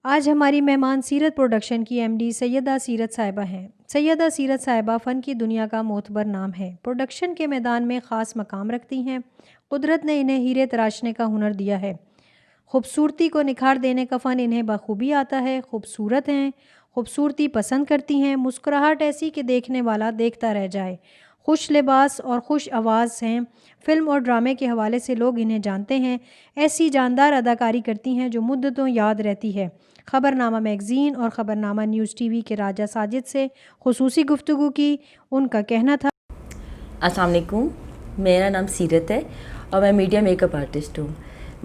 आज हमारी मेहमान सीरत प्रोडक्शन की एमडी सैयदा सीरत साहिबा हैं। सैयदा सीरत साहिबा फ़न की दुनिया का मोतबर नाम है। प्रोडक्शन के मैदान में ख़ास मकाम रखती हैं। कुदरत ने इन्हें हीरे तराशने का हुनर दिया है। खूबसूरती को निखार देने का फ़न इन्हें बखूबी आता है। खूबसूरत हैं, खूबसूरती पसंद करती हैं, मुस्कुराहट ऐसी कि देखने वाला देखता रह जाए। खुश लिबास और खुश आवाज़ हैं। फ़िल्म और ड्रामे के हवाले से लोग इन्हें जानते हैं। ऐसी जानदार अदाकारी करती हैं जो मुद्दतों याद रहती है। ख़बरनामा मैगज़ीन और ख़बरनामा न्यूज़ टीवी के राजा साजिद से खुसूसी गुफ्तगू की। उनका कहना था, अस्सलाम वालेकुम, मेरा नाम सीरत है और मैं मीडिया मेकअप आर्टिस्ट हूँ।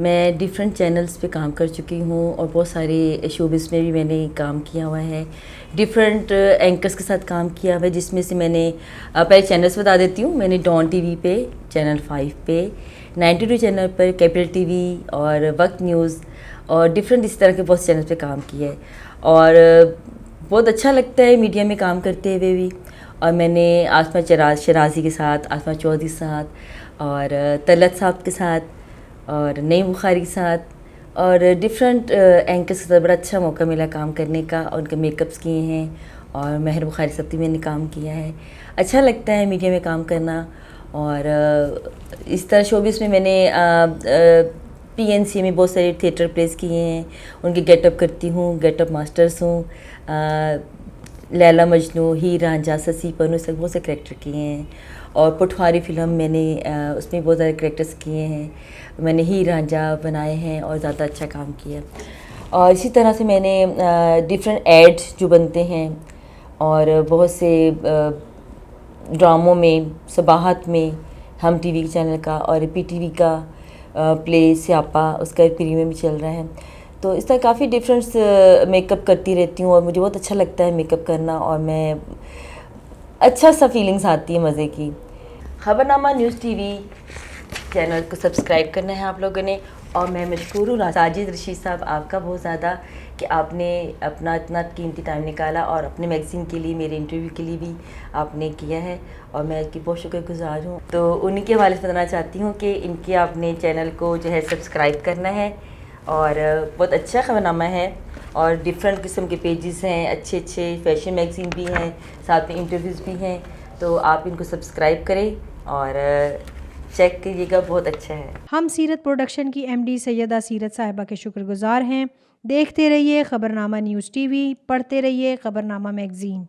मैं डिफरेंट चैनल्स पे काम कर चुकी हूँ और बहुत सारे शोबिज़ में भी मैंने काम किया हुआ है। डिफरेंट एंकर्स के साथ काम किया हुआ है, जिसमें से मैंने पहले चैनल्स बता देती हूँ। मैंने डॉन टीवी पे, चैनल 5 पे, 92 चैनल पर, कैपिटल टीवी और वक्त न्यूज़ और डिफरेंट इस तरह के बहुत चैनल पे काम किया है। और बहुत अच्छा लगता है मीडिया में काम करते हुए भी। और मैंने आसमा शराजी के साथ, आसमा चौधरी के साथ और तलत साहब के साथ और नईम बुखारी के साथ और डिफरेंट एंकर्स के साथ बड़ा अच्छा मौका मिला काम करने का और उनके मेकअप्स किए हैं। और महर बुखारी साहब भी मैंने काम किया है। अच्छा लगता है मीडिया में काम करना। और इस तरह शोबिस में मैंने PNC में बहुत सारे थिएटर प्लेस किए हैं। उनके गेटअप करती हूँ, गेटअप मास्टर्स हूँ। लैला मजनू, हीर रांझा, ससी पन्नू से बहुत से करेक्टर किए हैं। और पटवारी फिल्म मैंने उसमें बहुत सारे करेक्टर्स किए हैं। मैंने हीर रांझा बनाए हैं और ज़्यादा अच्छा काम किया। और इसी तरह से मैंने डिफरेंट एड्स जो बनते हैं और बहुत से ड्रामों में, सबाहत में, हम टीवी चैनल का और PTV का प्ले स्यापा, उसका प्रीमियम भी चल रहा है। तो इस तरह काफ़ी डिफरेंट मेकअप करती रहती हूँ और मुझे बहुत अच्छा लगता है मेकअप करना। और मैं अच्छा सा फीलिंग्स आती है मज़े की। ख़बरनामा न्यूज़ टीवी चैनल को सब्सक्राइब करना है आप लोगों ने। और मैं मशकूर हूँ साजिद रशीद साहब आपका बहुत ज़्यादा कि आपने अपना इतना कीमती टाइम निकाला और अपने मैगज़ीन के लिए, मेरे इंटरव्यू के लिए भी आपने किया है और मैं इसकी बहुत शुक्रगुज़ार हूँ। तो उन्हीं के हवाले से बताना चाहती हूँ कि इनके आपने चैनल को जो है सब्सक्राइब करना है। और बहुत अच्छा ख़बरनामा है और डिफरेंट किस्म के पेजेस हैं, अच्छे अच्छे फैशन मैगज़ीन भी हैं, साथ में इंटरव्यूज़ भी हैं। तो आप इनको सब्सक्राइब करें और चेक कीजिएगा, बहुत अच्छा है। हम सीरत प्रोडक्शन की एमडी सैयदा सीरत साहिबा के शुक्रगुजार हैं। देखते रहिए ख़बरनामा न्यूज़ टीवी, पढ़ते रहिए ख़बरनामा मैगज़ीन।